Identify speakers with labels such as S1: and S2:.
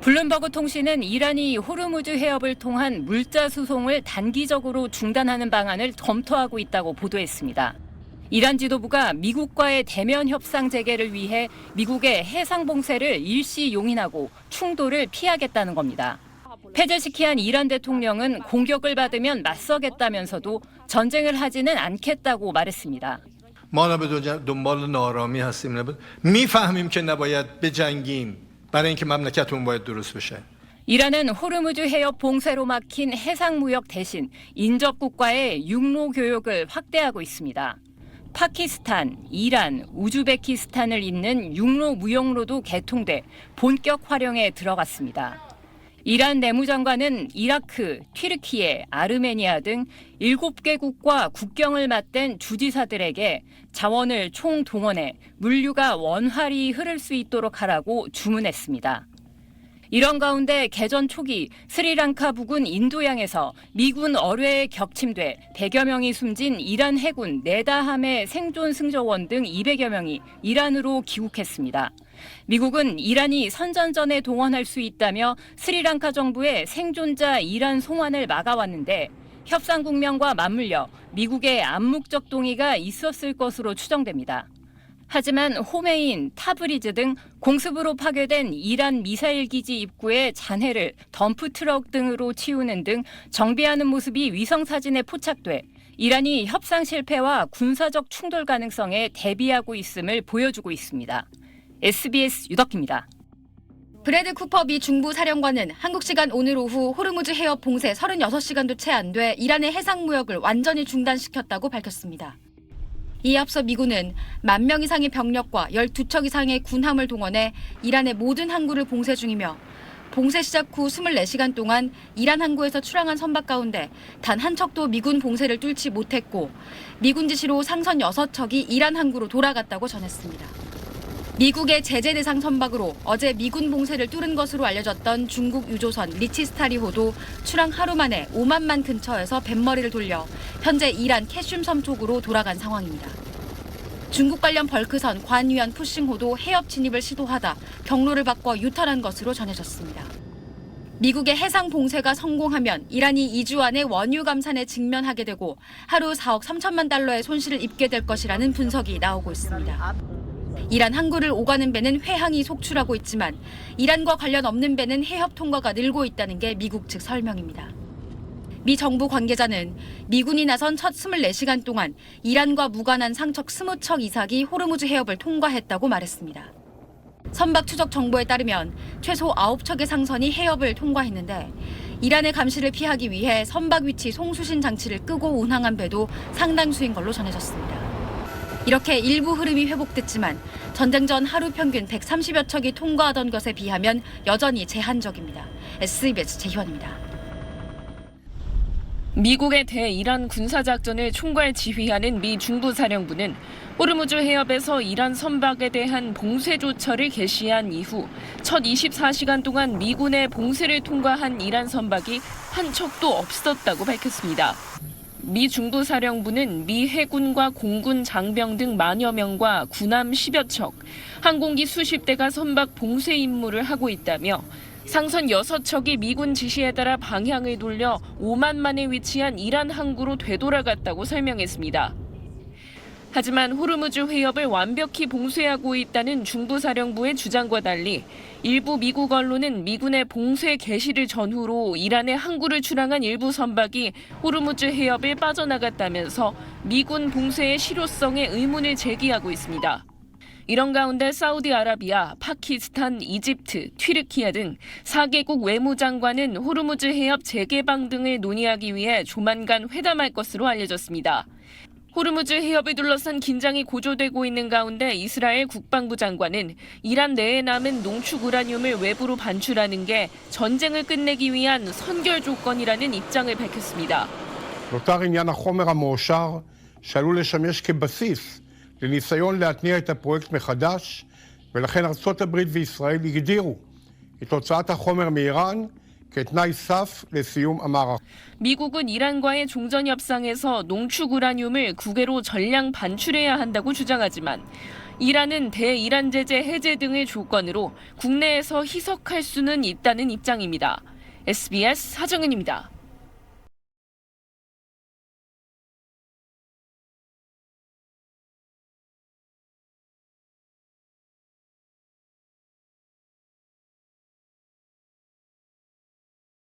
S1: 블룸버그 통신은 이란이 호르무즈 해협을 통한 물자 수송을 단기적으로 중단하는 방안을 검토하고 있다고 보도했습니다. 이란 지도부가 미국과의 대면 협상 재개를 위해 미국의 해상 봉쇄를 일시 용인하고 충돌을 피하겠다는 겁니다. 페제시키안 이란 대통령은 공격을 받으면 맞서겠다면서도 전쟁을 하지는 않겠다고 말했습니다.
S2: ما دنبال نارامی هستیم. میفهمیم که نباید بجنگیم برای اینکه مملکتمون باید درست بشه.
S1: 이란은 호르무즈 해협 봉쇄로 막힌 해상 무역 대신 인접 국가의 육로 교역을 확대하고 있습니다. 파키스탄, 이란, 우즈베키스탄을 잇는 육로 무역로도 개통돼 본격 활용에 들어갔습니다. 이란 내무장관은 이라크, 튀르키예, 아르메니아 등 7개국과 국경을 맞댄 주지사들에게 자원을 총동원해 물류가 원활히 흐를 수 있도록 하라고 주문했습니다. 이런 가운데 개전 초기 스리랑카 부근 인도양에서 미군 어뢰에 격침돼 100여 명이 숨진 이란 해군 네다함의 생존 승조원 등 200여 명이 이란으로 귀국했습니다. 미국은 이란이 선전전에 동원할 수 있다며 스리랑카 정부의 생존자 이란 송환을 막아왔는데 협상 국면과 맞물려 미국의 암묵적 동의가 있었을 것으로 추정됩니다. 하지만 호메인, 타브리즈 등 공습으로 파괴된 이란 미사일 기지 입구의 잔해를 덤프트럭 등으로 치우는 등 정비하는 모습이 위성사진에 포착돼 이란이 협상 실패와 군사적 충돌 가능성에 대비하고 있음을 보여주고 있습니다. SBS 유덕희입니다.
S3: 브래드 쿠퍼 미 중부 사령관은 한국 시간 오늘 오후 호르무즈 해협 봉쇄 36시간도 채 안 돼 이란의 해상 무역을 완전히 중단시켰다고 밝혔습니다. 이에 앞서 미군은 10,000명 이상의 병력과 12척 이상의 군함을 동원해 이란의 모든 항구를 봉쇄 중이며 봉쇄 시작 후 24시간 동안 이란 항구에서 출항한 선박 가운데 단 한 척도 미군 봉쇄를 뚫지 못했고 미군 지시로 상선 6척이 이란 항구로 돌아갔다고 전했습니다. 미국의 제재 대상 선박으로 어제 미군 봉쇄를 뚫은 것으로 알려졌던 중국 유조선 리치스타리호도 출항 하루 만에 오만만 근처에서 뱃머리를 돌려 현재 이란 캐슘섬 쪽으로 돌아간 상황입니다. 중국 관련 벌크선 관유안 푸싱호도 해협 진입을 시도하다 경로를 바꿔 유턴한 것으로 전해졌습니다. 미국의 해상 봉쇄가 성공하면 이란이 2주 안에 원유 감산에 직면하게 되고 하루 4억 3천만 달러의 손실을 입게 될 것이라는 분석이 나오고 있습니다. 이란 항구를 오가는 배는 회항이 속출하고 있지만 이란과 관련 없는 배는 해협 통과가 늘고 있다는 게 미국 측 설명입니다. 미 정부 관계자는 미군이 나선 첫 24시간 동안 이란과 무관한 상척 20척 이상이 호르무즈 해협을 통과했다고 말했습니다. 선박 추적 정보에 따르면 최소 9척의 상선이 해협을 통과했는데 이란의 감시를 피하기 위해 선박 위치 송수신 장치를 끄고 운항한 배도 상당수인 걸로 전해졌습니다. 이렇게 일부 흐름이 회복됐지만 전쟁 전 하루 평균 130여 척이 통과하던 것에 비하면 여전히 제한적입니다. SBS 재희원입니다.
S4: 미국의 대이란 군사작전을 총괄 지휘하는 미 중부사령부는 호르무즈 해협에서 이란 선박에 대한 봉쇄 조처를 개시한 이후 첫 24시간 동안 미군의 봉쇄를 통과한 이란 선박이 한 척도 없었다고 밝혔습니다. 미 중부사령부는 미 해군과 공군 장병 등 만여 명과 군함 10여 척, 항공기 수십 대가 선박 봉쇄 임무를 하고 있다며 상선 6척이 미군 지시에 따라 방향을 돌려 오만만에 위치한 이란 항구로 되돌아갔다고 설명했습니다. 하지만 호르무즈 해협을 완벽히 봉쇄하고 있다는 중부사령부의 주장과 달리 일부 미국 언론은 미군의 봉쇄 개시를 전후로 이란의 항구를 출항한 일부 선박이 호르무즈 해협을 빠져나갔다면서 미군 봉쇄의 실효성에 의문을 제기하고 있습니다. 이런 가운데 사우디아라비아, 파키스탄, 이집트, 튀르키예 등 4개국 외무장관은 호르무즈 해협 재개방 등을 논의하기 위해 조만간 회담할 것으로 알려졌습니다. 호르무즈 해협을 둘러싼 긴장이 고조되고 있는 가운데 이스라엘 국방부 장관은 이란 내에 남은 농축 우라늄을 외부로 반출하는 게 전쟁을 끝내기 위한 선결 조건이라는 입장을 밝혔습니다.
S5: נותר עניין החומר המועשר שעלול לשמש כבסיס לניסיון להתניע את הפרויקט מחדש, ולכן ארצות הברית וישראל הגדירו את הוצאת החומר מאיראן כתנאי סף לסיום המערכה.
S4: 미국은 이란과의 종전 협상에서 농축 우라늄을 국외로 전량 반출해야 한다고 주장하지만 이란은 대이란 제재 해제 등의 조건으로 국내에서 희석할 수는 있다는 입장입니다. SBS 하정은입니다.